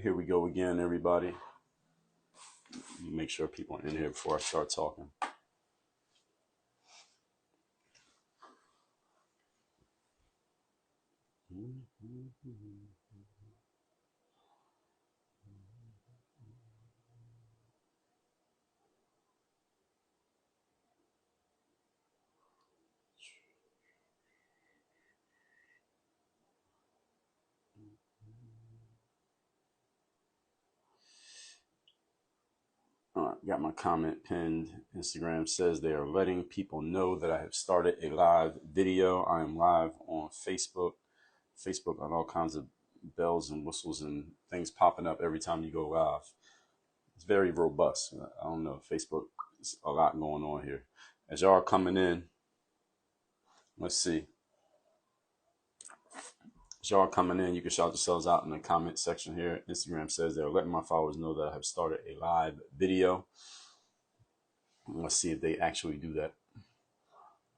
Here we go again, everybody. Make sure people are in here before I start talking. All right, got my comment pinned. Instagram says they are letting people know that I have started a live video. I am live on Facebook. Facebook on all kinds of bells and whistles and things popping up every time you go live. It's very robust. I don't know. Facebook is a lot going on here. As y'all are coming in, let's see. As y'all are coming in, you can shout yourselves out in the comment section here. Instagram says they're letting my followers know that I have started a live video. Let's see if they actually do that.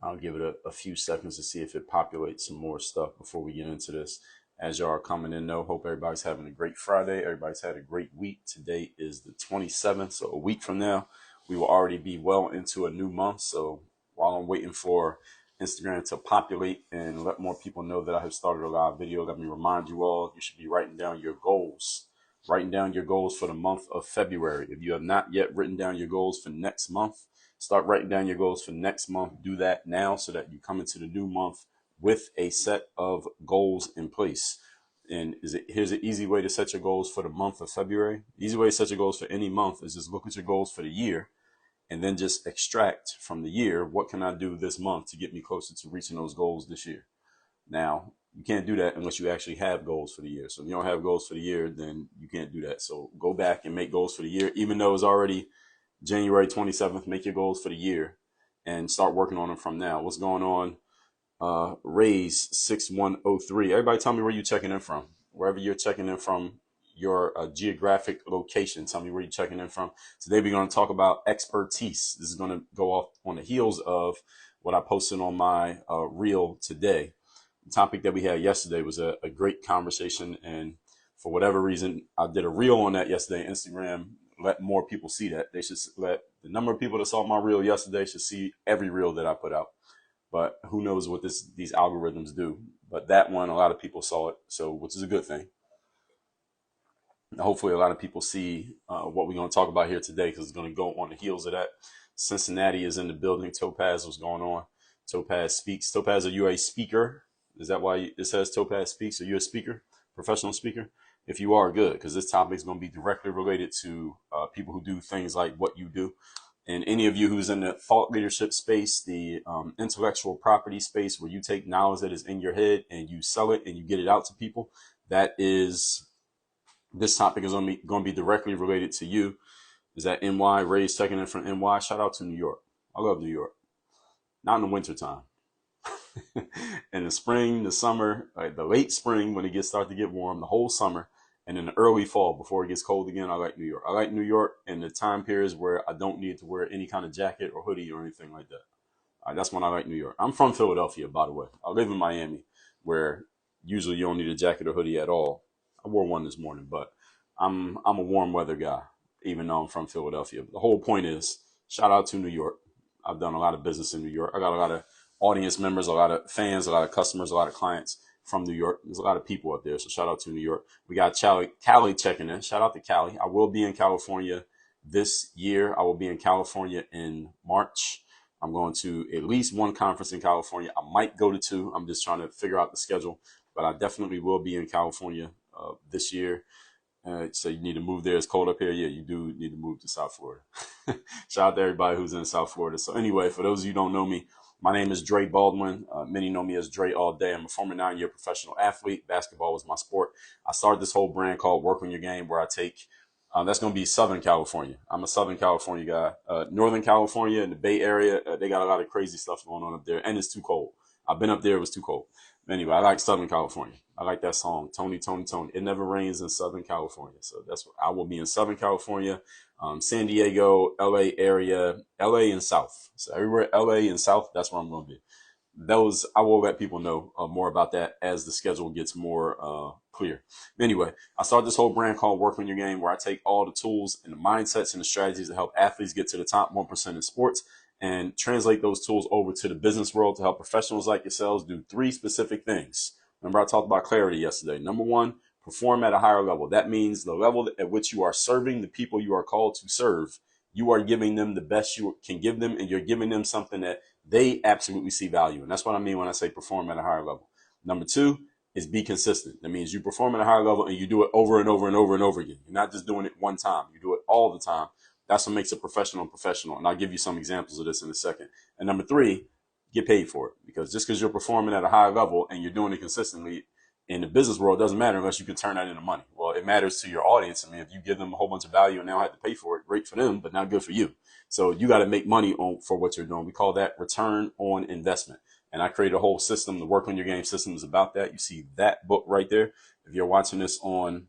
I'll give it a few seconds to see if it populates some more stuff before we get into this. As y'all are coming in, though, hope everybody's having a great Friday. Everybody's had a great week. Today is the 27th, so a week from now, we will already be well into a new month. So while I'm waiting for Instagram to populate and let more people know that I have started a live video, let me remind you all, you should be writing down your goals. Writing down your goals for the month of February. If you have not yet written down your goals for next month, start writing down your goals for next month. Do that now so that you come into the new month with a set of goals in place. And here's an easy way to set your goals for the month of February. Easy way to set your goals for any month is just look at your goals for the year and then just extract from the year, what can I do this month to get me closer to reaching those goals this year? Now, you can't do that unless you actually have goals for the year. So if you don't have goals for the year, then you can't do that. So go back and make goals for the year, even though it's already January 27th, make your goals for the year and start working on them from now. What's going on? Raise 6103. Everybody tell me where you're checking in from. Wherever you're checking in from, your geographic location. Tell me where you're checking in from. Today we're going to talk about expertise. This is going to go off on the heels of what I posted on my reel today. The topic that we had yesterday was a great conversation, and for whatever reason, I did a reel on that yesterday. Instagram let more people see that. They should let the number of people that saw my reel yesterday should see every reel that I put out. But who knows what these algorithms do? But that one, a lot of people saw it, so which is a good thing. Hopefully, a lot of people see what we're going to talk about here today because it's going to go on the heels of that. Cincinnati is in the building. Topaz, what's going on? Topaz speaks. Topaz, are you a speaker? Is that why it says Topaz speaks? Are you a speaker, professional speaker? If you are, good, because this topic is going to be directly related to people who do things like what you do. And any of you who's in the thought leadership space, the intellectual property space, where you take knowledge that is in your head and you sell it and you get it out to people, this topic is going to be directly related to you. Is that NY, raised second in from NY? Shout out to New York. I love New York. Not in the wintertime. In the spring, the summer, the late spring when it start to get warm, the whole summer, and in the early fall before it gets cold again, I like New York. I like New York in the time periods where I don't need to wear any kind of jacket or hoodie or anything like that. That's when I like New York. I'm from Philadelphia, by the way. I live in Miami, where usually you don't need a jacket or hoodie at all. I wore one this morning, but I'm a warm weather guy, even though I'm from Philadelphia. The whole point is, shout out to New York. I've done a lot of business in New York. I got a lot of audience members, a lot of fans, a lot of customers, a lot of clients from New York. There's a lot of people up there, so shout out to New York. We got Cali checking in. Shout out to Cali. I will be in California this year. I will be in California in March. I'm going to at least one conference in California. I might go to two. I'm just trying to figure out the schedule, but I definitely will be in California this year. So you need to move there. It's cold up here. Yeah, you do need to move to South Florida. Shout out to everybody who's in South Florida. So anyway, for those of you who don't know me, my name is Dre Baldwin. Many know me as Dre all day. I'm a former 9-year professional athlete. Basketball was my sport. I started this whole brand called Work on Your Game, where I take, that's going to be Southern California. I'm a Southern California guy. Northern California and the Bay Area, they got a lot of crazy stuff going on up there, and it's too cold. I've been up there. It was too cold. Anyway, I like Southern California. I like that song, Tony, Tony, Tony. It never rains in Southern California. So that's what I will be in Southern California, San Diego, LA area, LA and South. So everywhere LA and South, that's where I'm going to be. those, I will let people know more about that as the schedule gets more clear. Anyway, I started this whole brand called Work on Your Game, where I take all the tools and the mindsets and the strategies to help athletes get to the top 1% in sports and translate those tools over to the business world to help professionals like yourselves do three specific things. Remember, I talked about clarity yesterday. Number one, perform at a higher level. That means the level at which you are serving the people you are called to serve. You are giving them the best you can give them, and you're giving them something that they absolutely see value. And that's what I mean when I say perform at a higher level. Number two is be consistent. That means you perform at a higher level and you do it over and over and over and over again. You're not just doing it one time. You do it all the time. That's what makes a professional. And I'll give you some examples of this in a second. And number three, get paid for it. Because just because you're performing at a high level and you're doing it consistently, in the business world, it doesn't matter unless you can turn that into money. Well, it matters to your audience. I mean, if you give them a whole bunch of value and they don't have to pay for it, great for them, but not good for you. So you got to make money for what you're doing. We call that return on investment. And I created a whole system. The Work on Your Game system is about that. You see that book right there. If you're watching this on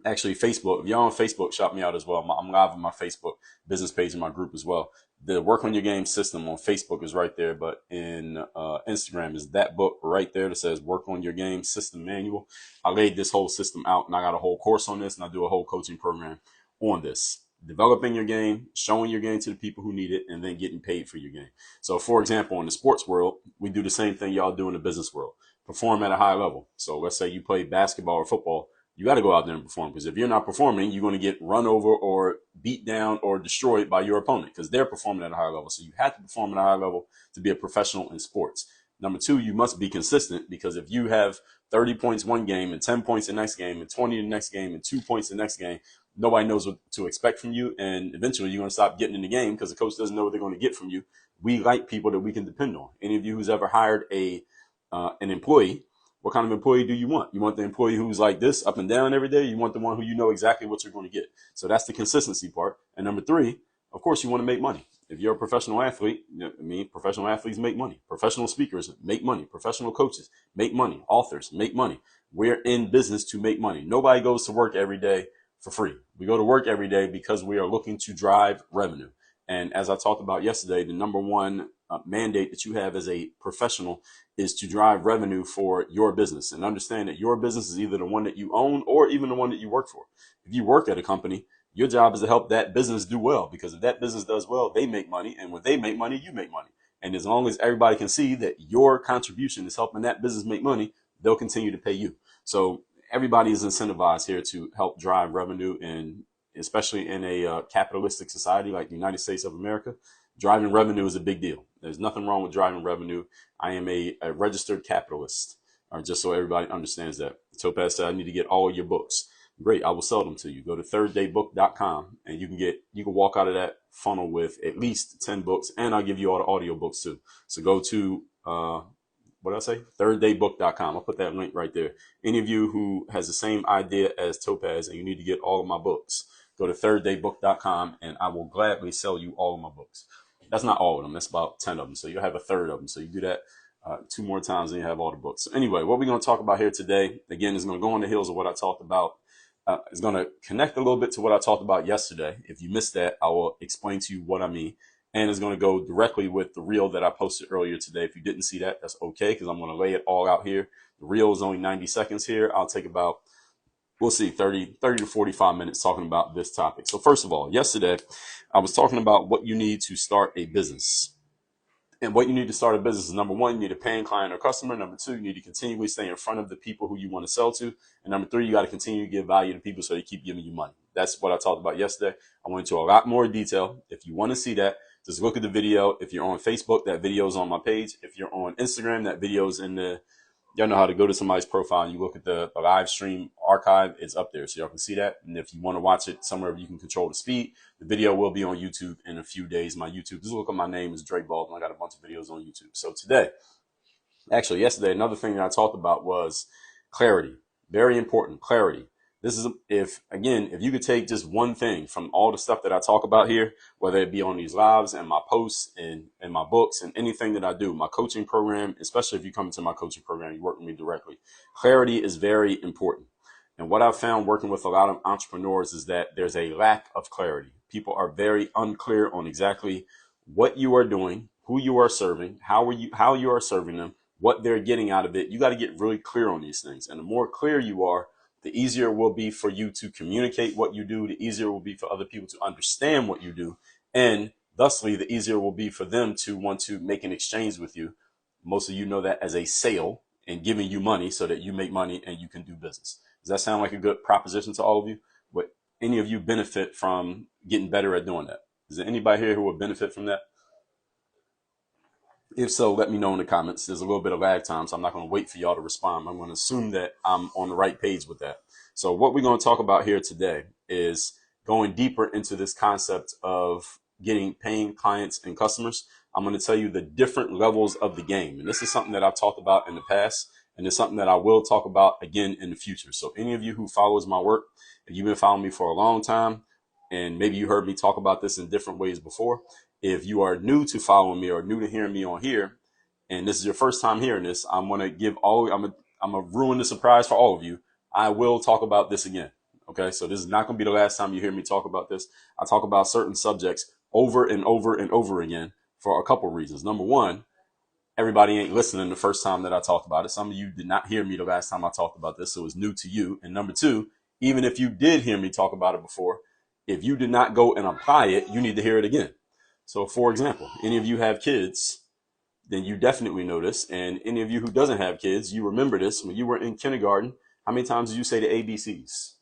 actually Facebook, if you're on Facebook, shout me out as well. I'm live on my Facebook business page in my group as well. The Work on Your Game system on Facebook is right there, but in Instagram is that book right there that says Work on Your Game System Manual. I laid this whole system out, and I got a whole course on this, and I do a whole coaching program on this. Developing your game, showing your game to the people who need it, and then getting paid for your game. So, for example, in the sports world, we do the same thing y'all do in the business world. Perform at a high level. So let's say you play basketball or football. You got to go out there and perform, because if you're not performing, you're going to get run over or beat down or destroyed by your opponent because they're performing at a high level. So you have to perform at a high level to be a professional in sports. Number two, you must be consistent, because if you have 30 points one game and 10 points the next game and 20 the next game and 2 points the next game, nobody knows what to expect from you. And eventually you're going to stop getting in the game because the coach doesn't know what they're going to get from you. We like people that we can depend on. Any of you who's ever hired an employee, what kind of employee do you want? You want the employee who's like this, up and down every day? You want the one who you know exactly what you're going to get. So that's the consistency part. And number three, of course, you want to make money. If you're a professional athlete, professional athletes make money. Professional speakers make money. Professional coaches make money. Authors make money. We're in business to make money. Nobody goes to work every day for free. We go to work every day because we are looking to drive revenue. And as I talked about yesterday, the number one mandate that you have as a professional is to drive revenue for your business, and understand that your business is either the one that you own or even the one that you work for. If you work at a company, your job is to help that business do well, because if that business does well, they make money. And when they make money, you make money. And as long as everybody can see that your contribution is helping that business make money, they'll continue to pay you. So everybody is incentivized here to help drive revenue, and especially in a capitalistic society like the United States of America, driving revenue is a big deal. There's nothing wrong with driving revenue. I am a registered capitalist, just so everybody understands that. Topaz said, I need to get all your books. Great, I will sell them to you. Go to thirddaybook.com and you can walk out of that funnel with at least 10 books, and I'll give you all the audio books too. So go to what did I say? Thirddaybook.com. I'll put that link right there. Any of you who has the same idea as Topaz and you need to get all of my books, go to thirddaybook.com and I will gladly sell you all of my books. That's not all of them. That's about 10 of them. So you'll have a third of them. So you do that 2 more times and you have all the books. So anyway, what we're going to talk about here today, again, is going to go on the heels of what I talked about. It's going to connect a little bit to what I talked about yesterday. If you missed that, I will explain to you what I mean. And it's going to go directly with the reel that I posted earlier today. If you didn't see that, that's okay, because I'm going to lay it all out here. The reel is only 90 seconds here. I'll take about, we'll see, 30 to 45 minutes talking about this topic. So first of all, yesterday, I was talking about what you need to start a business. And what you need to start a business is, number one, you need a paying client or customer. Number two, you need to continually stay in front of the people who you want to sell to. And number three, you got to continue to give value to people so they keep giving you money. That's what I talked about yesterday. I went into a lot more detail. If you want to see that, just look at the video. If you're on Facebook, that video is on my page. If you're on Instagram, that video is in the, y'all know how to go to somebody's profile and you look at the live stream archive. It's up there, so y'all can see that. And if you want to watch it somewhere where you can control the speed, the video will be on YouTube in a few days. My YouTube, just look at my name, is Dre Baldwin. I got a bunch of videos on YouTube. So today, actually yesterday, another thing that I talked about was clarity. Very important, clarity. This is, if you could take just one thing from all the stuff that I talk about here, whether it be on these lives and my posts and my books and anything that I do, my coaching program, especially if you come into my coaching program, you work with me directly. Clarity is very important. And what I've found working with a lot of entrepreneurs is that there's a lack of clarity. People are very unclear on exactly what you are doing, who you are serving, how you are serving them, what they're getting out of it. You got to get really clear on these things. And the more clear you are, the easier it will be for you to communicate what you do. The easier it will be for other people to understand what you do. And thusly, the easier it will be for them to want to make an exchange with you. Most of you know that as a sale, and giving you money so that you make money and you can do business. Does that sound like a good proposition to all of you? Would any of you benefit from getting better at doing that? Is there anybody here who would benefit from that? If so, let me know in the comments. There's a little bit of lag time, so I'm not going to wait for y'all to respond. I'm going to assume that I'm on the right page with that. So what we're going to talk about here today is going deeper into this concept of getting paying clients and customers. I'm going to tell you the different levels of the game. And this is something that I've talked about in the past, and it's something that I will talk about again in the future. So any of you who follows my work, and you've been following me for a long time, and maybe you heard me talk about this in different ways before, if you are new to following me or new to hearing me on here, and this is your first time hearing this, I'm going to ruin the surprise for all of you. I will talk about this again. Okay. So this is not going to be the last time you hear me talk about this. I talk about certain subjects over and over and over again for a couple of reasons. Number one, everybody ain't listening the first time that I talked about it. Some of you did not hear me the last time I talked about this, so it's new to you. And number two, even if you did hear me talk about it before, if you did not go and apply it, you need to hear it again. So for example, any of you have kids, then you definitely know this. And any of you who doesn't have kids, you remember this. When you were in kindergarten, how many times did you say the ABCs?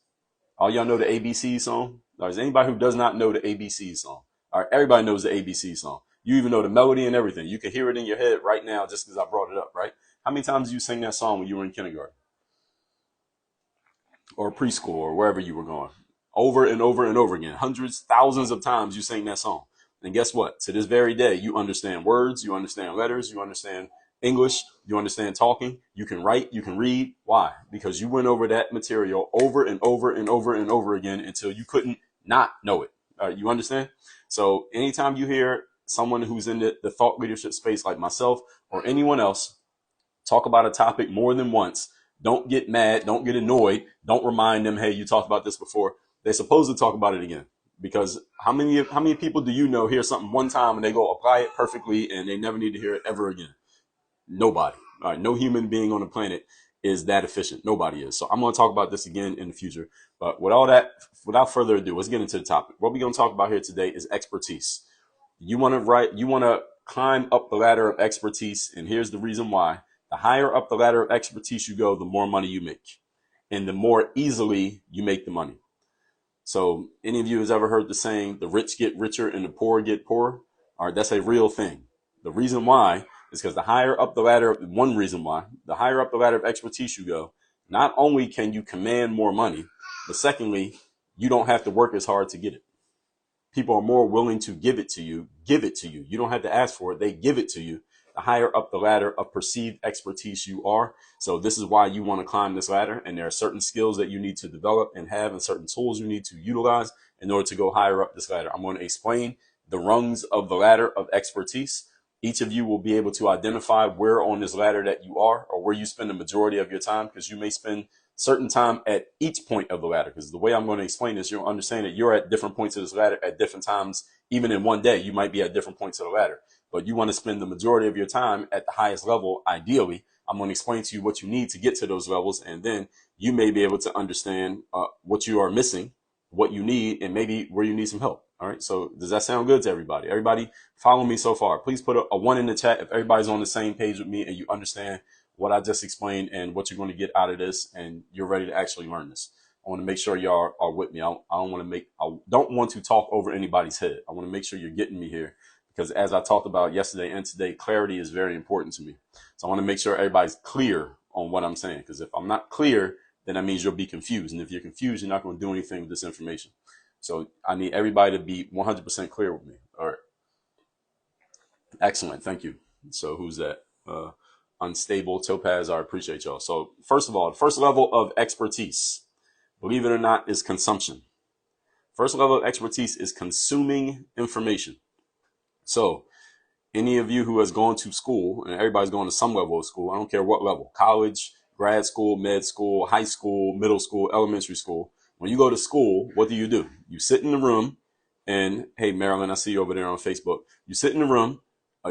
All y'all know the ABC song? There's anybody who does not know the ABC song? All right, everybody knows the ABC song. You even know the melody and everything. You can hear it in your head right now just because I brought it up, right? How many times did you sing that song when you were in kindergarten? Or preschool or wherever you were going? Over and over and over again. Hundreds, thousands of times you sang that song. And guess what? To this very day, you understand words, you understand letters, you understand English, you understand talking, you can write, you can read. Why? Because you went over that material over and over and over and over again until you couldn't not know it. All right, you understand? So anytime you hear someone who's in the thought leadership space like myself or anyone else talk about a topic more than once, don't get mad, don't get annoyed, don't remind them, hey, you talked about this before. They're supposed to talk about it again. Because how many people do you know hear something one time and they go apply it perfectly and they never need to hear it ever again? Nobody. All right, no human being on the planet is that efficient. Nobody is. So I'm going to talk about this again in the future. But without further ado, let's get into the topic. What we're going to talk about here today is expertise. You want to climb up the ladder of expertise, and here's the reason why. The higher up the ladder of expertise you go, the more money you make, and the more easily you make the money. So any of you has ever heard the saying, the rich get richer and the poor get poorer? All right, that's a real thing. The reason why is because the higher up the ladder of expertise you go, not only can you command more money, but secondly, you don't have to work as hard to get it. People are more willing to give it to you. You don't have to ask for it. They give it to you. The higher up the ladder of perceived expertise you are. So this is why you want to climb this ladder. And there are certain skills that you need to develop and have, and certain tools you need to utilize in order to go higher up this ladder. I'm going to explain the rungs of the ladder of expertise. Each of you will be able to identify where on this ladder that you are, or where you spend the majority of your time, because you may spend certain time at each point of the ladder. Because the way I'm going to explain this, you'll understand that you're at different points of this ladder at different times. Even in one day, you might be at different points of the ladder, but you want to spend the majority of your time at the highest level. Ideally, I'm going to explain to you what you need to get to those levels. And then you may be able to understand what you are missing, what you need, and maybe where you need some help. All right. So does that sound good to everybody? Everybody follow me so far. Please put a 1 in the chat if everybody's on the same page with me and you understand what I just explained and what you're going to get out of this, and you're ready to actually learn this. I want to make sure y'all are with me. I don't want to talk over anybody's head. I want to make sure you're getting me here, because as I talked about yesterday and today, clarity is very important to me. So I want to make sure everybody's clear on what I'm saying, because if I'm not clear, then that means you'll be confused. And if you're confused, you're not going to do anything with this information. So I need everybody to be 100% clear with me. All right. Excellent. Thank you. So who's that? Unstable Topaz. I appreciate y'all. So first of all, the first level of expertise, believe it or not, is consumption. First level of expertise is consuming information. So any of you who has gone to school, and everybody's going to some level of school, I don't care what level, college, grad school, med school, high school, middle school, elementary school. When you go to school, what do? You sit in the room, and hey, Marilyn, I see you over there on Facebook. You sit in the room,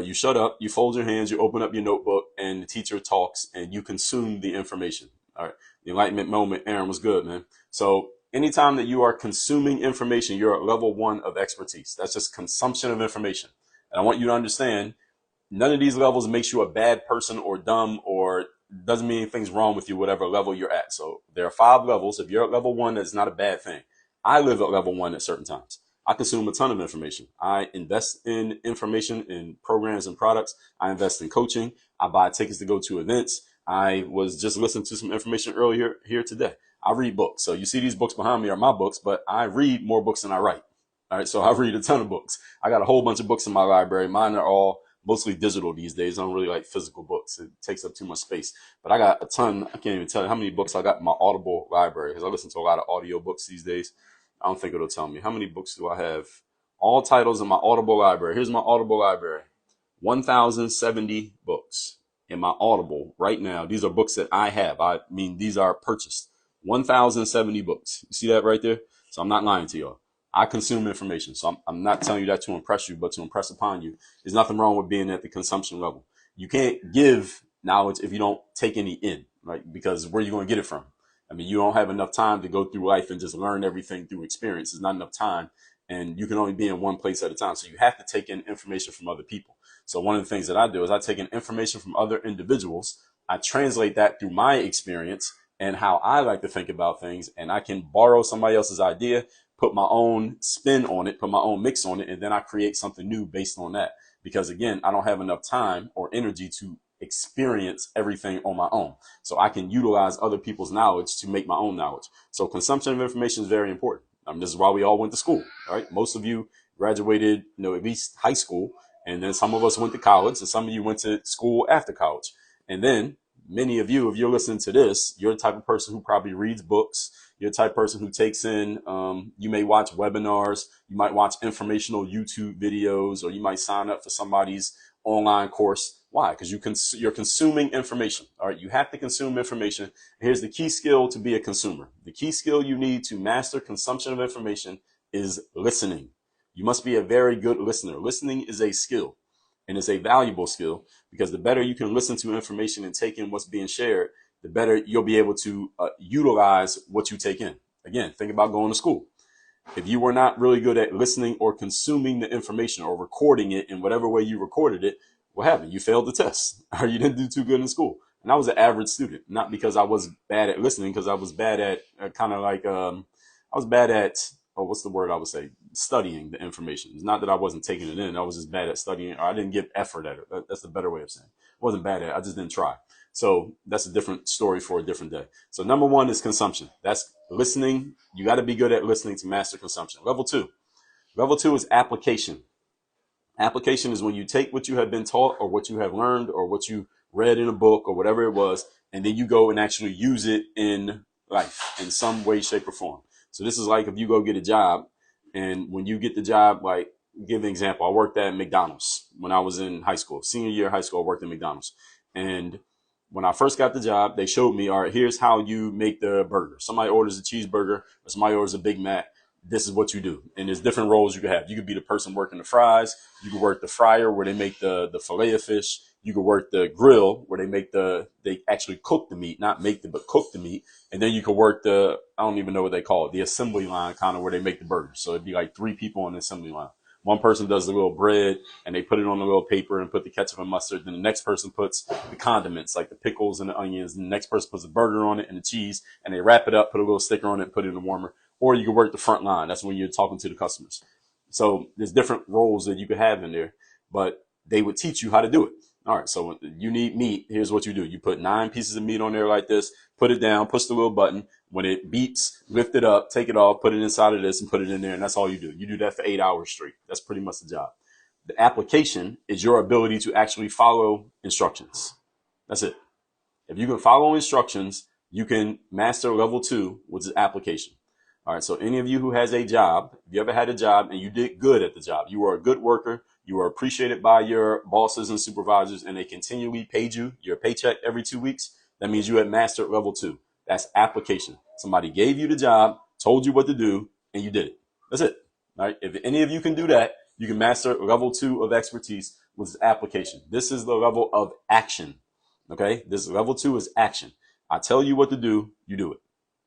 You shut up, you fold your hands, you open up your notebook, and the teacher talks, and you consume the information. All right. The enlightenment moment, Aaron, was good, man. So anytime that you are consuming information, you're at level 1 of expertise. That's just consumption of information. And I want you to understand, none of these levels makes you a bad person or dumb or doesn't mean anything's wrong with you, whatever level you're at. So there are 5 levels. If you're at level 1, that's not a bad thing. I live at level 1 at certain times. I consume a ton of information. I invest in information in programs and products. I invest in coaching. I buy tickets to go to events. I was just listening to some information earlier here today. I read books. So you see these books behind me are my books, but I read more books than I write. All right. So I read a ton of books. I got a whole bunch of books in my library. Mine are all mostly digital these days. I don't really like physical books. It takes up too much space. But I got a ton. I can't even tell you how many books I got in my Audible library because I listen to a lot of audio books these days. I don't think it'll tell me. How many books do I have? All titles in my Audible library. Here's my Audible library. 1,070 books in my Audible right now. These are books that I have. I mean, these are purchased. 1,070 books. You see that right there? So I'm not lying to y'all. I consume information. So I'm not telling you that to impress you, but to impress upon you. There's nothing wrong with being at the consumption level. You can't give knowledge if you don't take any in, right? Because where are you going to get it from? I mean, you don't have enough time to go through life and just learn everything through experience. There's not enough time, and you can only be in one place at a time. So you have to take in information from other people. So one of the things that I do is I take in information from other individuals. I translate that through my experience and how I like to think about things. And I can borrow somebody else's idea, put my own spin on it, put my own mix on it, and then I create something new based on that. Because again, I don't have enough time or energy to experience everything on my own. So I can utilize other people's knowledge to make my own knowledge. So consumption of information is very important. This is why we all went to school, right? Most of you graduated, at least high school. And then some of us went to college, and some of you went to school after college. And then many of you, if you're listening to this, you're the type of person who probably reads books. You're the type of person who takes in, you may watch webinars, you might watch informational YouTube videos, or you might sign up for somebody's online course. Why? Because you're consuming information. All right. You have to consume information. Here's the key skill to be a consumer. The key skill you need to master consumption of information is listening. You must be a very good listener. Listening is a skill, and it's a valuable skill, because the better you can listen to information and take in what's being shared, the better you'll be able to utilize what you take in. Again, think about going to school. If you were not really good at listening or consuming the information or recording it in whatever way you recorded it, what happened? You failed the test, or you didn't do too good in school. And I was an average student, not because I was bad at listening, because I was bad at I was bad at, what's the word I would say? Studying the information. It's not that I wasn't taking it in. I was just bad at studying, or I didn't give effort at it. That's the better way of saying it. I wasn't bad at it. I just didn't try. So that's a different story for a different day. So number 1 is consumption. That's listening. You got to be good at listening to master consumption. Level 2 is application. Application is when you take what you have been taught, or what you have learned, or what you read in a book, or whatever it was, and then you go and actually use it in life in some way, shape, or form. So this is like if you go get a job, and when you get the job, like, give an example. I worked at McDonald's when I was in high school. Senior year of high school, I worked at McDonald's. And when I first got the job, they showed me, all right, here's how you make the burger. Somebody orders a cheeseburger, or somebody orders a Big Mac. This is what you do. And there's different roles you could have. You could be the person working the fries. You could work the fryer where they make the fillet of fish. You could work the grill where they actually cook the meat, not make the, but cook the meat. And then you could work I don't even know what they call it, the assembly line, kind of where they make the burger. So it'd be like 3 people on the assembly line. One person does the little bread, and they put it on the little paper and put the ketchup and mustard. Then the next person puts the condiments, like the pickles and the onions. And the next person puts the burger on it and the cheese, and they wrap it up, put a little sticker on it, and put it in the warmer. Or you can work the front line. That's when you're talking to the customers. So there's different roles that you could have in there, but they would teach you how to do it. All right. So when you need meat, here's what you do. You put 9 pieces of meat on there like this, put it down, push the little button. When it beeps, lift it up, take it off, put it inside of this, and put it in there. And that's all you do. You do that for 8 hours straight. That's pretty much the job. The application is your ability to actually follow instructions. That's it. If you can follow instructions, you can master level 2, which is application. All right. So any of you who has a job, if you ever had a job and you did good at the job, you were a good worker, you were appreciated by your bosses and supervisors, and they continually paid you your paycheck every 2 weeks, that means you had mastered level 2. That's application. Somebody gave you the job, told you what to do, and you did it. That's it. All right. If any of you can do that, You can master level 2 of expertise, which is application. This is the level of action. Okay, this level 2 is action. I tell you what to do, you do it.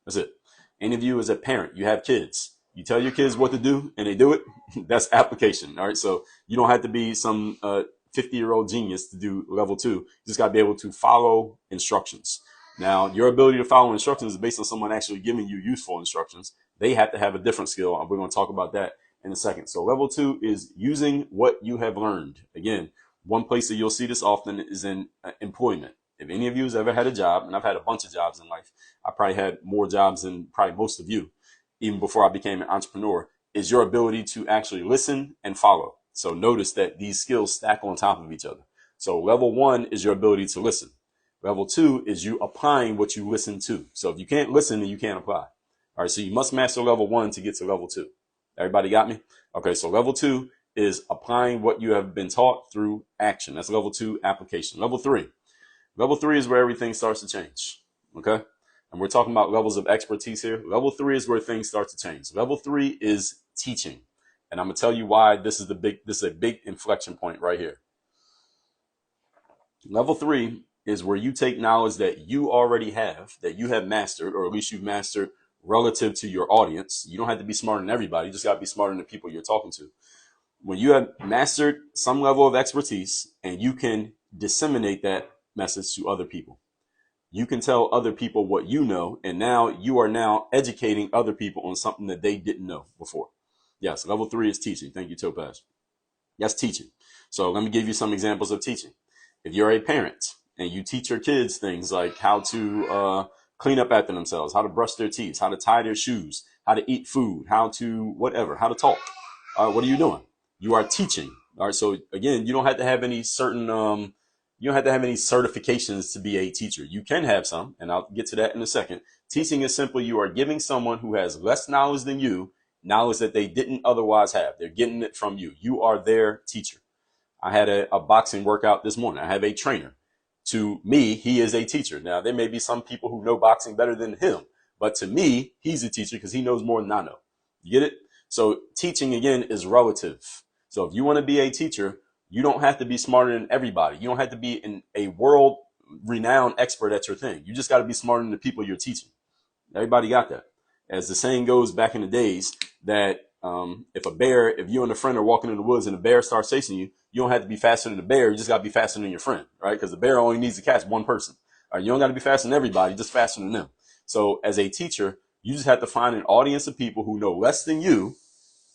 That's it. Any of you as a parent, you have kids. You tell your kids what to do and they do it. That's application. All right. So you don't have to be some 50-year-old genius to do level 2. You just got to be able to follow instructions. Now, your ability to follow instructions is based on someone actually giving you useful instructions. They have to have a different skill. We're going to talk about that in a second. So level 2 is using what you have learned. Again, one place that you'll see this often is in employment. If any of you has ever had a job, and I've had a bunch of jobs in life, I probably had more jobs than probably most of you, even before I became an entrepreneur, is your ability to actually listen and follow. So notice that these skills stack on top of each other. So level 1 is your ability to listen. Level 2 is you applying what you listen to. So if you can't listen, then you can't apply. All right, so you must master level 1 to get to level 2. Everybody got me? Okay, so level 2 is applying what you have been taught through action. That's level 2 application. Level 3. Level 3 is where everything starts to change. Okay? And we're talking about levels of expertise here. Level 3 is where things start to change. Level 3 is teaching. And I'm going to tell you why this is a big inflection point right here. Level 3 is where you take knowledge that you already have, that you have mastered, or at least you've mastered relative to your audience. You don't have to be smarter than everybody. You just got to be smarter than the people you're talking to. When you have mastered some level of expertise and you can disseminate that message to other people, you can tell other people what you know, and now you are now educating other people on something that they didn't know before. Yes, level 3 is teaching. Thank you, Topaz. That's teaching. So let me give you some examples of teaching. If you're a parent and you teach your kids things like how to clean up after themselves, how to brush their teeth, how to tie their shoes, how to eat food, how to whatever, how to talk, what are you doing? You are teaching. All right. So again, you don't have to have any certain you don't have to have any certifications to be a teacher. You can have some, and I'll get to that in a second. Teaching is simply you are giving someone who has less knowledge than you knowledge that they didn't otherwise have. They're getting it from you. You are their teacher. I had a boxing workout this morning. I have a trainer. To me, he is a teacher. Now, there may be some people who know boxing better than him, but to me, he's a teacher because he knows more than I know. You get it? So teaching, again, is relative. So if you want to be a teacher, you don't have to be smarter than everybody. You don't have to be a world-renowned expert at your thing. You just got to be smarter than the people you're teaching. Everybody got that. As the saying goes back in the days, that if you and a friend are walking in the woods and a bear starts chasing you, you don't have to be faster than the bear. You just got to be faster than your friend, right? Because the bear only needs to catch one person. All right, you don't got to be faster than everybody, just faster than them. So as a teacher, you just have to find an audience of people who know less than you,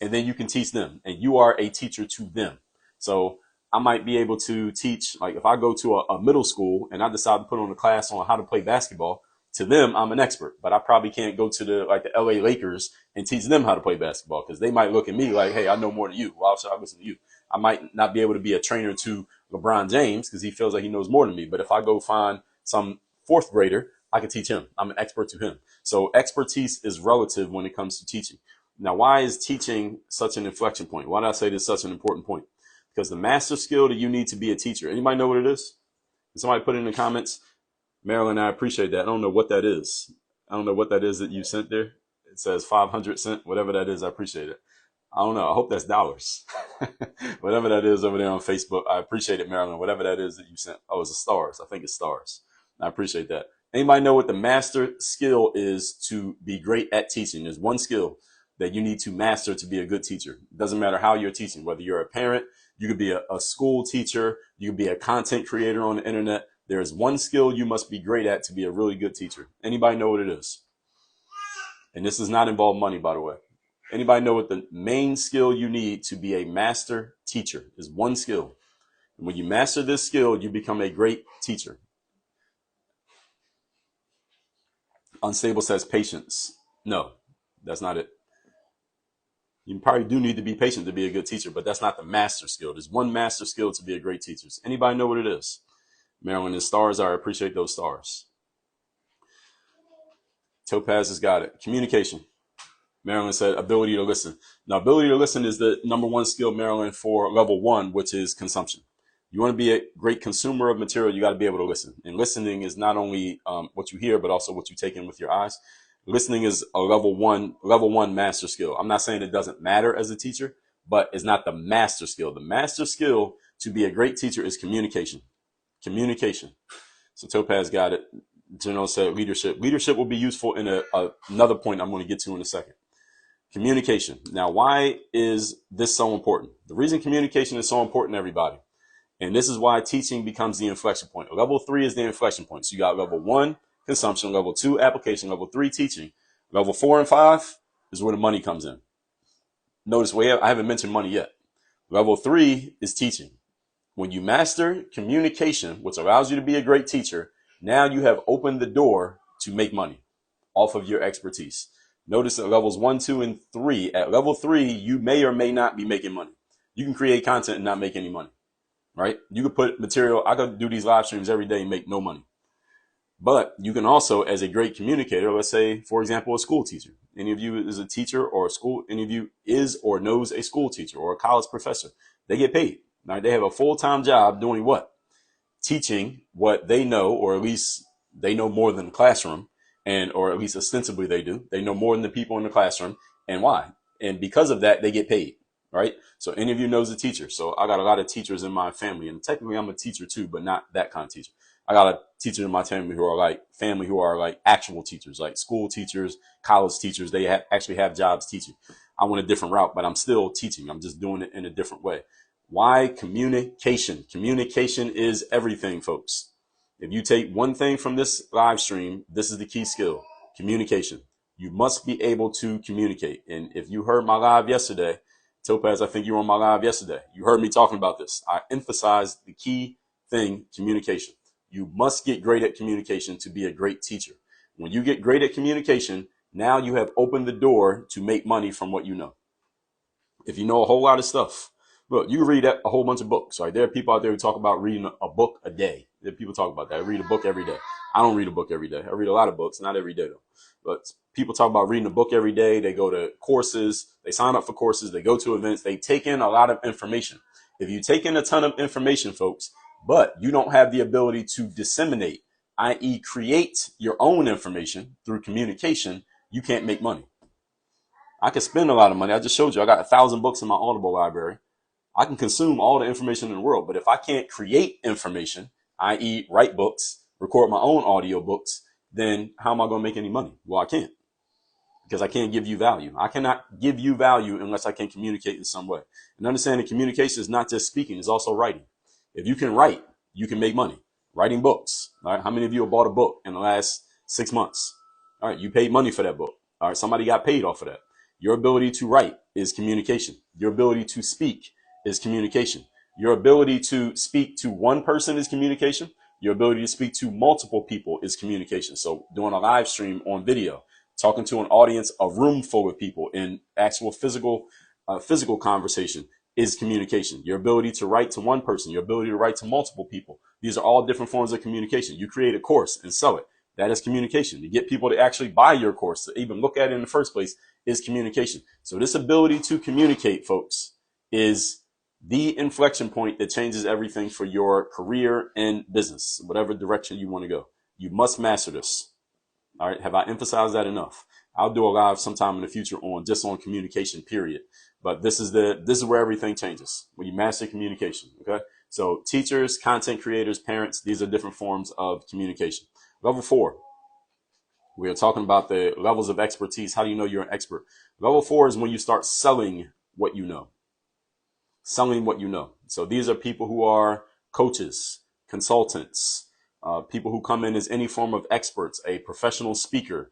and then you can teach them. And you are a teacher to them. So I might be able to teach, like if I go to a middle school and I decide to put on a class on how to play basketball, to them, I'm an expert, but I probably can't go to the LA Lakers and teach them how to play basketball because they might look at me like, hey, I know more than you. Why should I listen to you? I might not be able to be a trainer to LeBron James because he feels like he knows more than me. But if I go find some fourth grader, I can teach him. I'm an expert to him. So expertise is relative when it comes to teaching. Now, why is teaching such an inflection point? Why did I say this is such an important point? Because the master skill that you need to be a teacher. Anybody know what it is? Can somebody put it in the comments? Marilyn, I appreciate that. I don't know what that is. I don't know what that is that you sent there. It says 500 cents, whatever that is. I appreciate it. I don't know. I hope that's dollars. Whatever that is over there on Facebook. I appreciate it, Marilyn. Whatever that is that you sent. Oh, it's stars. I think it's stars. I appreciate that. Anybody know what the master skill is to be great at teaching? There's one skill that you need to master to be a good teacher. It doesn't matter how you're teaching, whether you're a parent, you could be a school teacher, you could be a content creator on the internet. There is one skill you must be great at to be a really good teacher. Anybody know what it is? And this does not involve money, by the way. Anybody know what the main skill you need to be a master teacher is? One skill. And when you master this skill, you become a great teacher. Unstable says patience. No, that's not it. You probably do need to be patient to be a good teacher, but that's not the master skill. There's one master skill to be a great teacher. Anybody know what it is? Marilyn, the stars are. I appreciate those stars. Topaz has got it. Communication. Marilyn said ability to listen. Now, ability to listen is the number one skill, Marilyn, for level 1, which is consumption. You want to be a great consumer of material, you got to be able to listen. And listening is not only what you hear, but also what you take in with your eyes. Listening is a level one master skill. I'm not saying it doesn't matter as a teacher, but it's not the master skill. The master skill to be a great teacher is communication. Communication. So Topaz got it. General said leadership. Leadership will be useful in another point I'm going to get to in a second. Communication. Now, why is this so important? The reason communication is so important, everybody, and this is why teaching becomes the inflection point. Level 3 is the inflection point. So you got level 1, consumption, level 2, application, level 3, teaching. Level 4 and 5 is where the money comes in. Notice, I haven't mentioned money yet. Level 3 is teaching. When you master communication, which allows you to be a great teacher, now you have opened the door to make money off of your expertise. Notice at levels 1, 2, and 3, at level 3, you may or may not be making money. You can create content and not make any money, right? You could put material. I could do these live streams every day and make no money. But you can also, as a great communicator, let's say, for example, a school teacher. Any of you is a teacher or a school, any of you is or knows a school teacher or a college professor. They get paid. Right? They have a full-time job doing what? Teaching what they know, or at least they know more than the classroom, or at least ostensibly they do. They know more than the people in the classroom. And why? And because of that, they get paid, right? So any of you knows a teacher. So I got a lot of teachers in my family, and technically I'm a teacher too, but not that kind of teacher. I got a teacher in my family who are like actual teachers, like school teachers, college teachers. They actually have jobs teaching. I went a different route, but I'm still teaching. I'm just doing it in a different way. Why? Communication. Communication is everything, folks. If you take one thing from this live stream, this is the key skill: communication. You must be able to communicate. And if you heard my live yesterday, Topaz, I think you were on my live yesterday. You heard me talking about this. I emphasized the key thing: communication. You must get great at communication to be a great teacher. When you get great at communication, now you have opened the door to make money from what you know. If you know a whole lot of stuff, look, you read a whole bunch of books, right? There are people out there who talk about reading a book a day. There are people talk about that. I read a book every day. I don't read a book every day. I read a lot of books, not every day though. But people talk about reading a book every day. They go to courses. They sign up for courses. They go to events. They take in a lot of information. If you take in a ton of information, folks, but you don't have the ability to disseminate, i.e. create your own information through communication, you can't make money. I can spend a lot of money. I just showed you I got 1,000 books in my Audible library. I can consume all the information in the world, but if I can't create information, i.e. write books, record my own audio books, then how am I going to make any money? Well, I can't, because I can't give you value. I cannot give you value unless I can communicate in some way. And understand that communication is not just speaking, it's also writing. If you can write, you can make money. Writing books. All right. How many of you have bought a book in the last 6 months? All right. You paid money for that book. All right. Somebody got paid off of that. Your ability to write is communication. Your ability to speak is communication. Your ability to speak to one person is communication. Your ability to speak to multiple people is communication. So doing a live stream on video, talking to an audience, a room full of people in actual physical conversation is communication. Your ability to write to one person, your ability to write to multiple people. These are all different forms of communication. You create a course and sell it. That is communication. To get people to actually buy your course, to even look at it in the first place, is communication. So this ability to communicate, folks, is the inflection point that changes everything for your career and business, whatever direction you want to go. You must master this. All right. Have I emphasized that enough? I'll do a live sometime in the future on communication, period. But this is where everything changes, when you master communication. Okay. So teachers, content creators, parents, these are different forms of communication. Level 4, we are talking about the levels of expertise. How do you know you're an expert? Level 4 is when you start selling what you know. Selling what you know. So these are people who are coaches, consultants, people who come in as any form of experts, a professional speaker,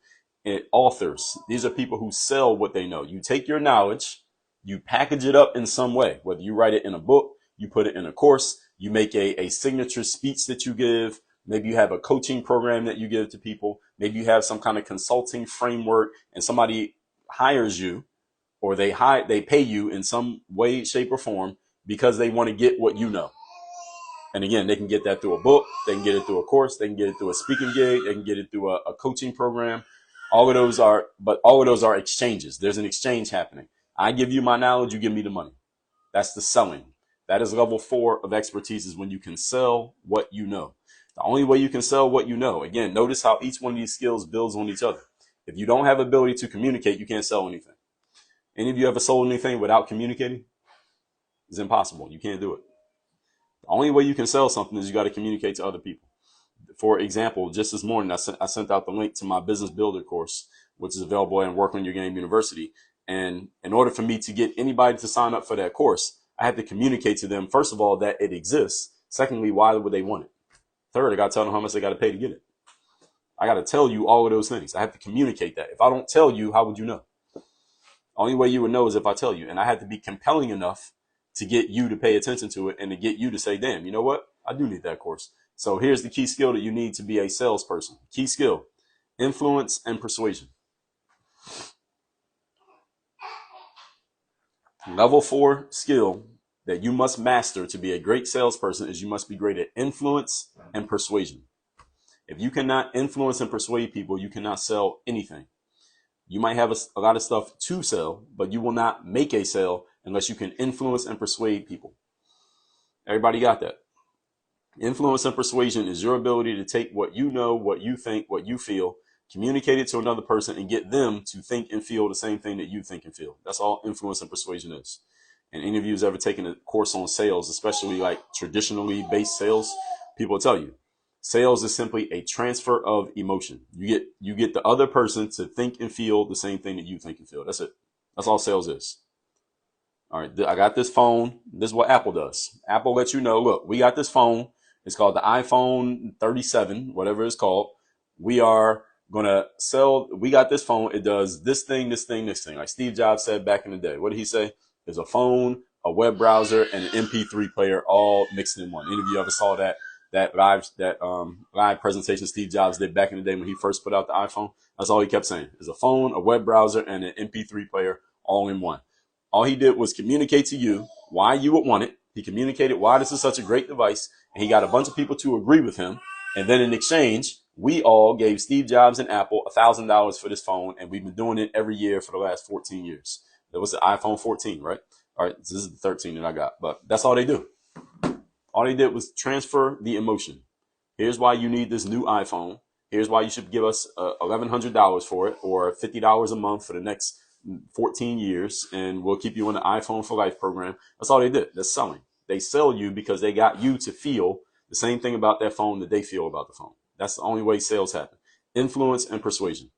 authors. These are people who sell what they know. You take your knowledge, you package it up in some way, whether you write it in a book, you put it in a course, you make a signature speech that you give. Maybe you have a coaching program that you give to people. Maybe you have some kind of consulting framework and somebody hires you, or they pay you in some way, shape, or form because they want to get what you know. And again, they can get that through a book. They can get it through a course. They can get it through a speaking gig. They can get it through a coaching program. All of those are exchanges. There's an exchange happening. I give you my knowledge. You give me the money. That's the selling. That is level 4 of expertise, is when you can sell what you know. The only way you can sell what you know, again, notice how each one of these skills builds on each other. If you don't have ability to communicate, you can't sell anything. Any of you ever sold anything without communicating? It's impossible. You can't do it. The only way you can sell something is you got to communicate to other people. For example, just this morning, I sent out the link to my business builder course, which is available at Work on Your Game University. And in order for me to get anybody to sign up for that course, I had to communicate to them, first of all, that it exists. Secondly, why would they want it? Third, I got to tell them how much they got to pay to get it. I got to tell you all of those things. I have to communicate that. If I don't tell you, how would you know? Only way you would know is if I tell you. And I had to be compelling enough to get you to pay attention to it and to get you to say, damn, you know what? I do need that course. So here's the key skill that you need to be a salesperson. Key skill: influence and persuasion. Level 4 skill that you must master to be a great salesperson is you must be great at influence and persuasion. If you cannot influence and persuade people, you cannot sell anything. You might have a lot of stuff to sell, but you will not make a sale unless you can influence and persuade people. Everybody got that? Influence and persuasion is your ability to take what you know, what you think, what you feel, communicate it to another person, and get them to think and feel the same thing that you think and feel. That's all influence and persuasion is. And any of you who's ever taken a course on sales, especially like traditionally based sales, people will tell you, sales is simply a transfer of emotion. You get the other person to think and feel the same thing that you think and feel. That's it. That's all sales is. All right, I got this phone. This is what Apple does. Apple lets you know, look, we got this phone. It's called the iPhone 37, whatever it's called. We are going to sell, we got this phone. It does this thing, this thing, this thing. Like Steve Jobs said back in the day. What did he say? There's a phone, a web browser, and an MP3 player all mixed in one. Any of you ever saw that live presentation Steve Jobs did back in the day when he first put out the iPhone? That's all he kept saying. There's a phone, a web browser, and an MP3 player all in one. All he did was communicate to you why you would want it. He communicated why this is such a great device, and he got a bunch of people to agree with him. And then in exchange, we all gave Steve Jobs and Apple $1,000 for this phone, and we've been doing it every year for the last 14 years. That was the iPhone 14, right? All right, this is the 13 that I got, but that's all they do. All they did was transfer the emotion. Here's why you need this new iPhone. Here's why you should give us $1,100 for it, or $50 a month for the next 14 years, and we'll keep you in the iPhone for Life program. That's all they did. That's selling. They sell you because they got you to feel the same thing about that phone that they feel about the phone. That's the only way sales happen. Influence and persuasion.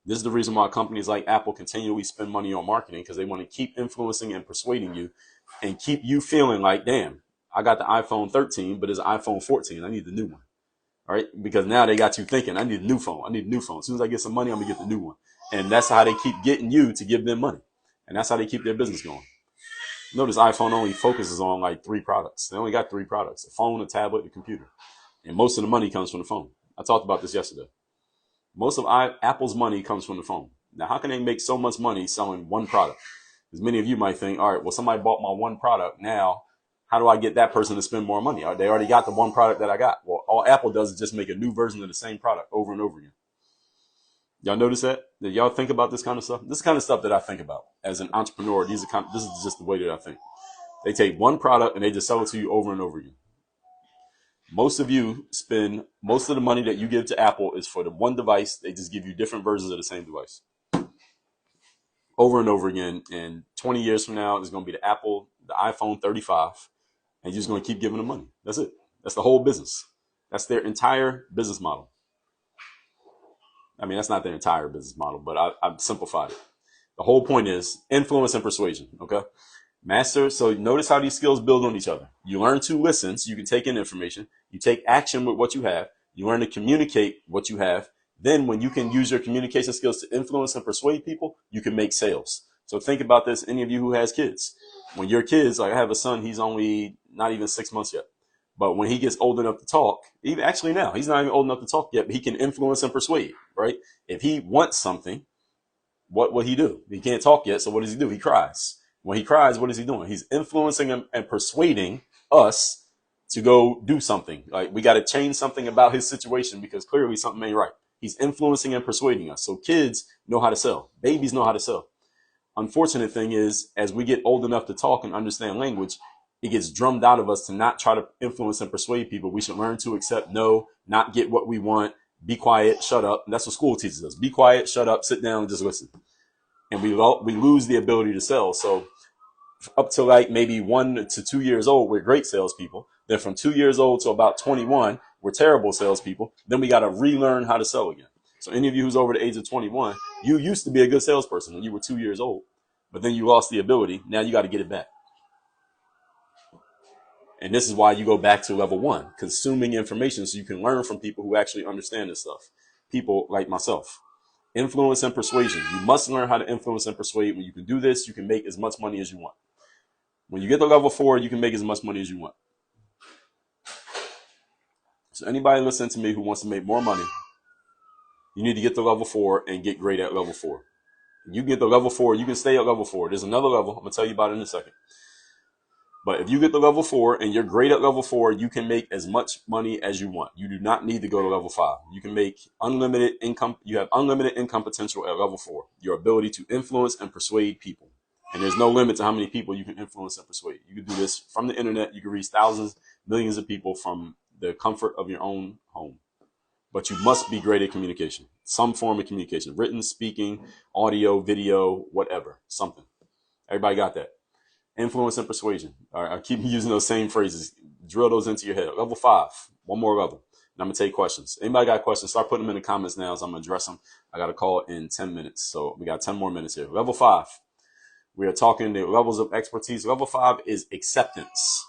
This is the reason why companies like Apple continually spend money on marketing, because they want to keep influencing and persuading you and keep you feeling like, damn, I got the iPhone 13, but it's an iPhone 14. I need the new one. All right. Because now they got you thinking, I need a new phone. I need a new phone. As soon as I get some money, I'm going to get the new one. And that's how they keep getting you to give them money. And that's how they keep their business going. Notice iPhone only focuses on like 3 products. They only got 3 products: a phone, a tablet, a computer. And most of the money comes from the phone. I talked about this yesterday. Most of Apple's money comes from the phone. Now, how can they make so much money selling one product? Because many of you might think, all right, well, somebody bought my one product. Now, how do I get that person to spend more money? They already got the one product that I got. Well, all Apple does is just make a new version of the same product over and over again. Y'all notice that? Did y'all think about this kind of stuff? This is the kind of stuff that I think about as an entrepreneur. This is just the way that I think. They take one product and they just sell it to you over and over again. Most of you spend most of the money that you give to Apple is for the one device. They just give you different versions of the same device over and over again. And 20 years from now, it's going to be the iPhone 35, and you're just going to keep giving them money. That's it. That's the whole business. That's their entire business model. I mean, that's not their entire business model, but I've simplified it. The whole point is influence and persuasion. Okay. Master. So notice how these skills build on each other. You learn to listen so you can take in information. You take action with what you have. You learn to communicate what you have. Then when you can use your communication skills to influence and persuade people, you can make sales. So think about this. Any of you who has kids, when your kids, like I have a son, he's only not even 6 months yet. But when he gets old enough to talk, even actually now, he's not even old enough to talk yet, but he can influence and persuade, right? If he wants something, what will he do? He can't talk yet. So what does he do? He cries. When he cries, what is he doing? He's influencing and persuading us to go do something. Like, we got to change something about his situation because clearly something ain't right. He's influencing and persuading us. So kids know how to sell. Babies know how to sell. Unfortunate thing is, as we get old enough to talk and understand language, it gets drummed out of us to not try to influence and persuade people. We should learn to accept no, not get what we want, be quiet, shut up. And that's what school teaches us. Be quiet, shut up, sit down, and just listen. And we lose the ability to sell. So up to like maybe 1 to 2 years old, we're great salespeople. Then from 2 years old to about 21, we're terrible salespeople. Then we got to relearn how to sell again. So any of you who's over the age of 21, you used to be a good salesperson when you were 2 years old, but then you lost the ability. Now you got to get it back. And this is why you go back to level 1, consuming information so you can learn from people who actually understand this stuff. People like myself. Influence and persuasion. You must learn how to influence and persuade. When you can do this, you can make as much money as you want. When you get to level 4, you can make as much money as you want. So anybody listening to me who wants to make more money, you need to get to level 4 and get great at level 4. You get to level 4, you can stay at level 4. There's another level. I'm going to tell you about it in a second. But if you get to level 4 and you're great at level 4, you can make as much money as you want. You do not need to go to level 5. You can make unlimited income. You have unlimited income potential at level 4. Your ability to influence and persuade people. And there's no limit to how many people you can influence and persuade. You can do this from the internet. You can reach thousands, millions of people from the comfort of your own home. But you must be great at communication. Some form of communication. Written, speaking, audio, video, whatever. Something. Everybody got that? Influence and persuasion. All right, I keep using those same phrases. Drill those into your head. Level 5. One more level. And I'm going to take questions. Anybody got questions? Start putting them in the comments now, so I'm going to address them. I got a call in 10 minutes. So we got 10 more minutes here. Level 5. We are talking the levels of expertise. Level 5 is acceptance.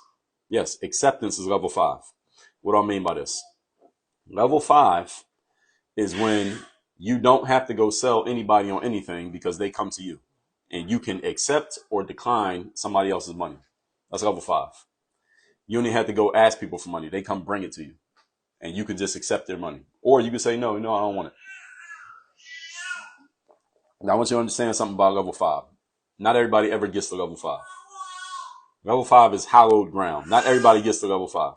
Yes, acceptance is level 5. What do I mean by this? Level 5 is when you don't have to go sell anybody on anything because they come to you. And you can accept or decline somebody else's money. That's level 5. You only have to go ask people for money. They come bring it to you. And you can just accept their money. Or you can say, no, I don't want it. Now, I want you to understand something about level 5. Not everybody ever gets to level 5. Level 5 is hallowed ground. Not everybody gets to level 5.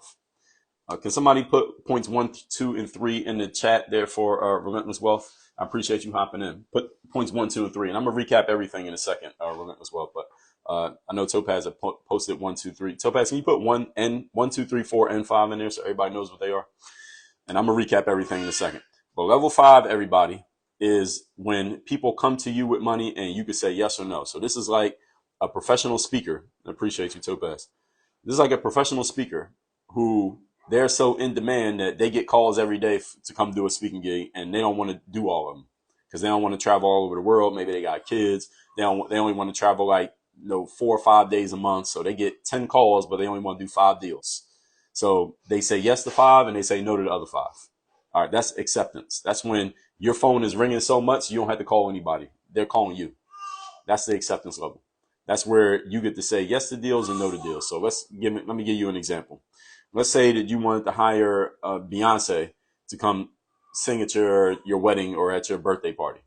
Can somebody put points 1, 2, and 3 in the chat there for Relentless Wealth? I appreciate you hopping in. Put points 1, 2, and 3. And I'm going to recap everything in a second, Relentless Wealth. But I know Topaz had posted 1, 2, 3. Topaz, can you put 1, 2, 3, 4, and 5 in there so everybody knows what they are? And I'm going to recap everything in a second. But level 5, everybody, is when people come to you with money and you can say yes or no. So this is like a professional speaker. I appreciate you, Topaz. This is like a professional speaker who they're so in demand that they get calls every day to come do a speaking gig, and they don't want to do all of them because they don't want to travel all over the world. Maybe they got kids. They only want to travel like 4 or 5 days a month. So they get 10 calls, but they only want to do 5 deals. So they say yes to 5 and they say no to the other 5. All right, that's acceptance. That's when your phone is ringing so much you don't have to call anybody. They're calling you. That's the acceptance level. That's where you get to say yes to deals and no to deals. So let me give you an example. Let's say that you wanted to hire Beyonce to come sing at your wedding or at your birthday party.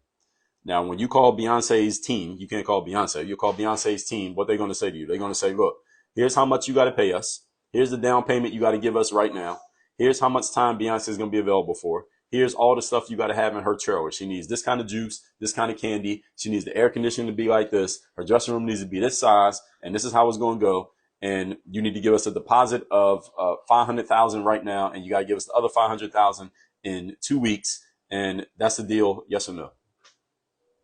Now, when you call Beyonce's team, you can't call Beyonce. You call Beyonce's team. What they're going to say to you? They're going to say, look, here's how much you got to pay us. Here's the down payment you got to give us right now. Here's how much time Beyonce is going to be available for. Here's all the stuff you got to have in her trailer. She needs this kind of juice, this kind of candy. She needs the air conditioning to be like this. Her dressing room needs to be this size. And this is how it's going to go. And you need to give us a deposit of $500,000 right now, and you got to give us the other $500,000 in 2 weeks, and that's the deal. Yes or no?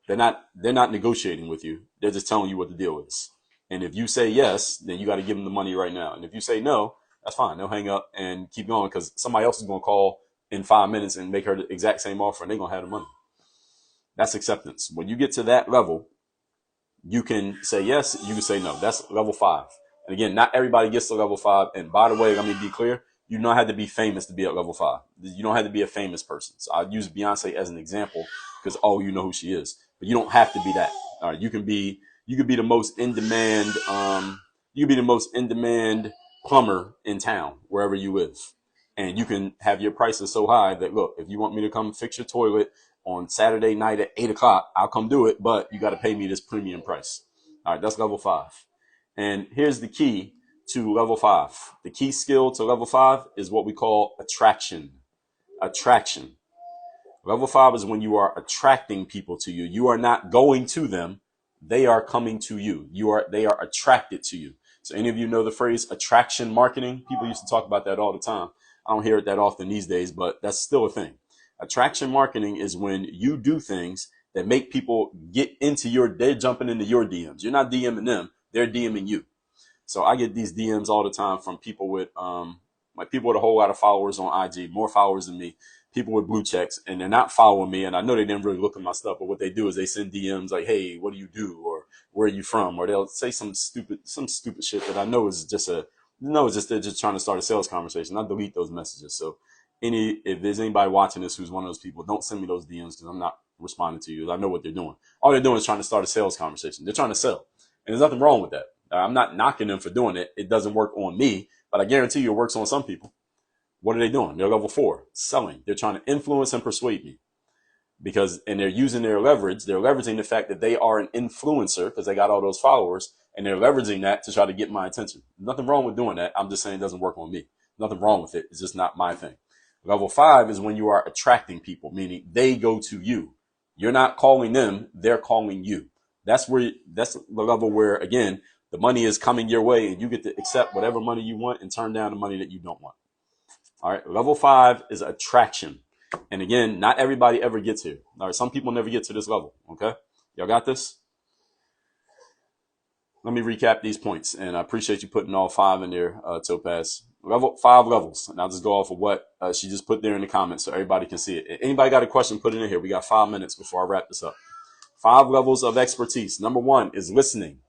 They're not negotiating with you. They're just telling you what the deal is. And if you say yes, then you got to give them the money right now. And if you say no, that's fine. They'll hang up and keep going because somebody else is going to call in 5 minutes and make her the exact same offer, and they're going to have the money. That's acceptance. When you get to that level, you can say yes, you can say no. That's level 5. And again, not everybody gets to level 5. And by the way, let me be clear. You don't have to be famous to be at level 5. You don't have to be a famous person. So I use Beyonce as an example because you know who she is. But you don't have to be that. All right, you can be the most in demand. You can be the most in demand plumber in town wherever you live, and you can have your prices so high that look, if you want me to come fix your toilet on Saturday night at 8 o'clock, I'll come do it, but you got to pay me this premium price. All right, that's level 5. And here's the key to level 5. The key skill to level 5 is what we call attraction. Attraction. Level 5 is when you are attracting people to you. You are not going to them. They are coming to you. They are attracted to you. So any of you know the phrase attraction marketing? People used to talk about that all the time. I don't hear it that often these days, but that's still a thing. Attraction marketing is when you do things that make people get into they're jumping into your DMs. You're not DMing them. they're DMing you. So I get these DMs all the time from people with like people with a whole lot of followers on IG, more followers than me, people with blue checks, and they're not following me. And I know they didn't really look at my stuff, but what they do is they send DMs like, "Hey, what do you do?" or "Where are you from?" or they'll say some stupid shit that I know is just they're just trying to start a sales conversation. I delete those messages. So if there's anybody watching this who's one of those people, don't send me those DMs because I'm not responding to you. I know what they're doing. All they're doing is trying to start a sales conversation. They're trying to sell, and there's nothing wrong with that. I'm not knocking them for doing it. It doesn't work on me, but I guarantee you it works on some people. What are they doing? They're level 4, selling. They're trying to influence and persuade me and they're using their leverage. They're leveraging the fact that they are an influencer because they got all those followers, and they're leveraging that to try to get my attention. Nothing wrong with doing that. I'm just saying it doesn't work on me. Nothing wrong with it. It's just not my thing. Level 5 is when you are attracting people, meaning they go to you. You're not calling them, they're calling you. That's the level where, again, the money is coming your way and you get to accept whatever money you want and turn down the money that you don't want. All right. Level 5 is attraction. And again, not everybody ever gets here. All right. Some people never get to this level. Okay. Y'all got this? Let me recap these points. And I appreciate you putting all 5 in there, Topaz. 5 levels. And I'll just go off of what she just put there in the comments so everybody can see it. Anybody got a question, put it in here. We got 5 minutes before I wrap this up. 5 levels of expertise. Number 1 is listening.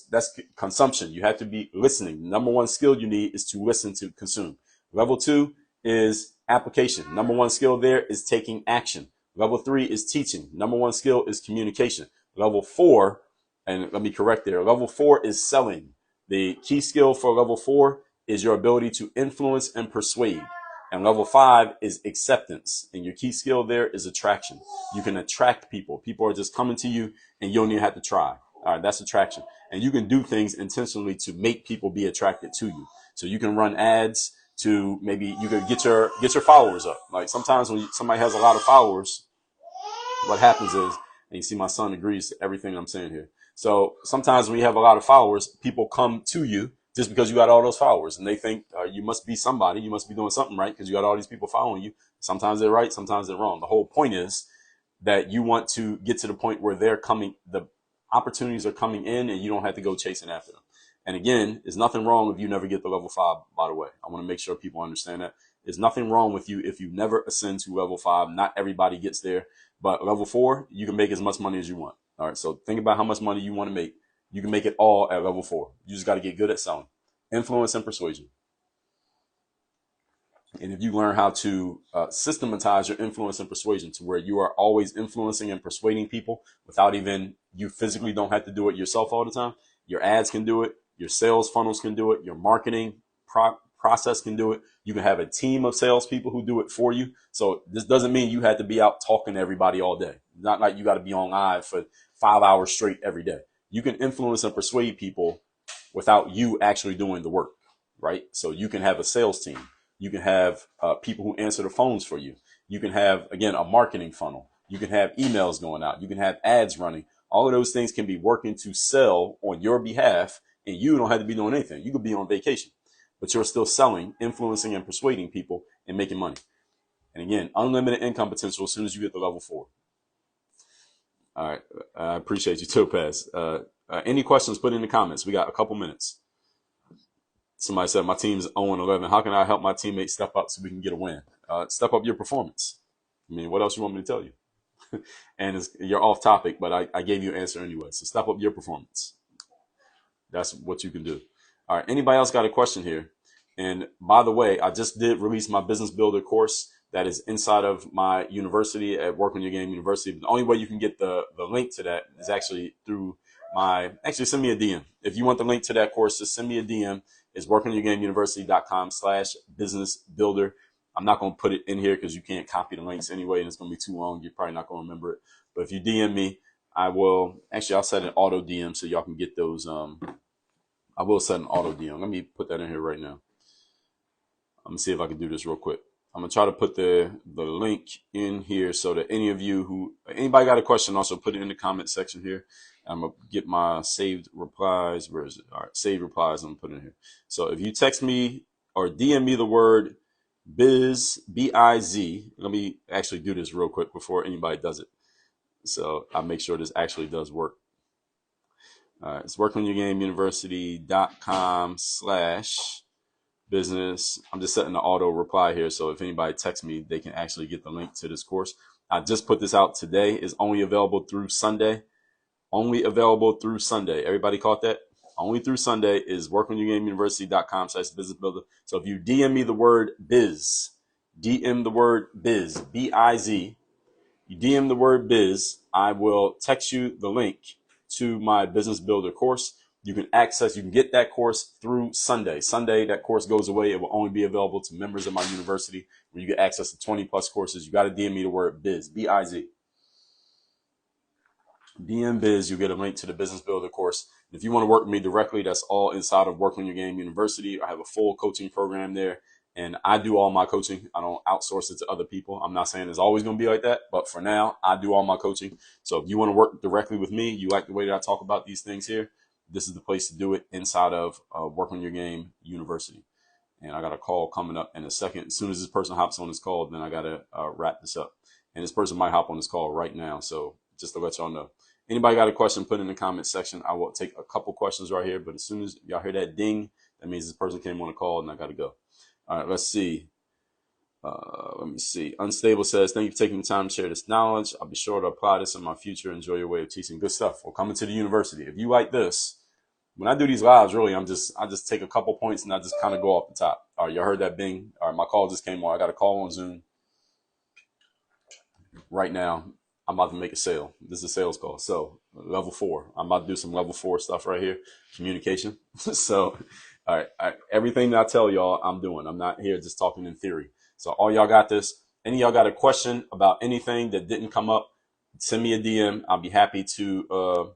That's consumption. You have to be listening. Number 1 skill you need is to listen to consume. Level 2 is application. Number 1 skill there is taking action. Level 3 is teaching. Number 1 skill is communication. Level 4, and let me correct there. Level 4 is selling. The key skill for level 4 is your ability to influence and persuade. And level 5 is acceptance. And your key skill there is attraction. You can attract people. People are just coming to you and you don't even have to try. All right, that's attraction. And you can do things intentionally to make people be attracted to you. So you can run ads to maybe you could get your followers up. Like sometimes when somebody has a lot of followers, what happens is, and you see my son agrees to everything I'm saying here. So sometimes when you have a lot of followers, people come to you just because you got all those followers and they think you must be somebody, you must be doing something right because you got all these people following you. Sometimes they're right, sometimes they're wrong. The whole point is that you want to get to the point where the opportunities are coming in and you don't have to go chasing after them. And again, there's nothing wrong if you never get to level 5, by the way. I want to make sure people understand that. There's nothing wrong with you if you never ascend to level 5. Not everybody gets there, but level 4, you can make as much money as you want. All right, so think about how much money you want to make. You can make it all at level 4. You just got to get good at selling, influence, and persuasion. And if you learn how to systematize your influence and persuasion to where you are always influencing and persuading people without even, you physically don't have to do it yourself all the time. Your ads can do it. Your sales funnels can do it. Your marketing process can do it. You can have a team of salespeople who do it for you. So this doesn't mean you have to be out talking to everybody all day. Not like you got to be on live for 5 hours straight every day. You can influence and persuade people without you actually doing the work, right? So you can have a sales team. You can have people who answer the phones for you. You can have, again, a marketing funnel. You can have emails going out. You can have ads running. All of those things can be working to sell on your behalf, and you don't have to be doing anything. You could be on vacation, but you're still selling, influencing, and persuading people and making money. And again, unlimited income potential as soon as you get to level 4. All right. I appreciate you, Topaz. Any questions, put in the comments. We got a couple minutes. Somebody said, my team's 0-11. How can I help my teammates step up so we can get a win? Step up your performance. I mean, what else you want me to tell you? And you're off topic, but I gave you an answer anyway. So step up your performance. That's what you can do. All right. Anybody else got a question here? And by the way, I just did release my business builder course that is inside of my university at Work on Your Game University. The only way you can get the link to that is actually through send me a DM. If you want the link to that course, just send me a DM. It's workonyourgameuniversity.com/business-builder. I'm not going to put it in here because you can't copy the links anyway, and it's going to be too long. You're probably not going to remember it. But if you DM me, I'll set an auto DM so y'all can get those. I will set an auto DM. Let me put that in here right now. I'm going to see if I can do this real quick. I'm going to try to put the link in here so that anybody got a question, also put it in the comment section here. I'm going to get my saved replies. Where is it? All right, saved replies. I'm going to put it in here. So if you text me or DM me the word biz, B-I-Z, let me actually do this real quick before anybody does it. So I'll make sure this actually does work. It's workonyourgameuniversity.com/business. I'm just setting the auto reply here, so if anybody texts me, they can actually get the link to this course. I just put this out today. It's only available through Sunday. Only available through Sunday. Everybody caught that? Only through Sunday is workonyourgameuniversity.com/business builder. So if you DM me the word biz, DM the word biz, B-I-Z, you DM the word biz, I will text you the link to my business builder course. You can get that course through Sunday. Sunday, that course goes away. It will only be available to members of my university where you get access to 20 plus courses. You got to DM me the word biz, B-I-Z. DM biz, you get a link to the business builder course. If you want to work with me directly, that's all inside of Work on Your Game University. I have a full coaching program there, and I do all my coaching. I don't outsource it to other people. I'm not saying it's always going to be like that, but for now, I do all my coaching. So if you want to work directly with me, you like the way that I talk about these things here, this is the place to do it inside of Work on Your Game University. And I got a call coming up in a second. As soon as this person hops on this call, then I got to wrap this up. And this person might hop on this call right now. So just to let y'all know. Anybody got a question, put it in the comment section. I will take a couple questions right here. But as soon as y'all hear that ding, that means this person came on the call and I got to go. All right, let's see. Let me see. Unstable says, thank you for taking the time to share this knowledge. I'll be sure to apply this in my future. Enjoy your way of teaching. Good stuff. Well, coming to the university. If you like this, when I do these lives, really, I just take a couple points and I just kind of go off the top. All right, y'all heard that bing. All right, my call just came on. I got a call on Zoom right now. I'm about to make a sale. This is a sales call. So level 4, I'm about to do some level 4 stuff right here. Communication. So, all right, everything that I tell y'all, I'm doing. I'm not here just talking in theory. So all y'all got this. Any of y'all got a question about anything that didn't come up, send me a DM. I'll be happy to,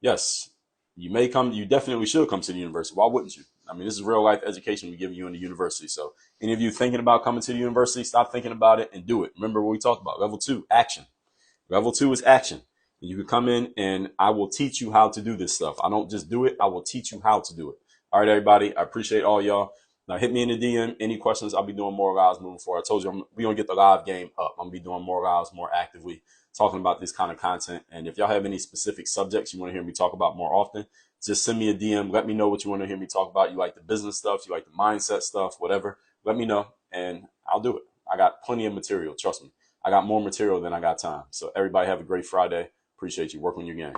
yes, you definitely should come to the university. Why wouldn't you? I mean, this is real life education we give you in the university. So any of you thinking about coming to the university, stop thinking about it and do it. Remember what we talked about. Level 2, action. Level 2 is action. You can come in and I will teach you how to do this stuff. I don't just do it. I will teach you how to do it. All right, everybody. I appreciate all y'all. Now hit me in the DM. Any questions? I'll be doing more lives moving forward. I told you we're going to get the live game up. I'm going to be doing more lives more actively, talking about this kind of content. And if y'all have any specific subjects you want to hear me talk about more often, just send me a DM. Let me know what you want to hear me talk about. You like the business stuff, you like the mindset stuff, whatever. Let me know and I'll do it. I got plenty of material. Trust me. I got more material than I got time. So everybody have a great Friday. Appreciate you. Work on your game.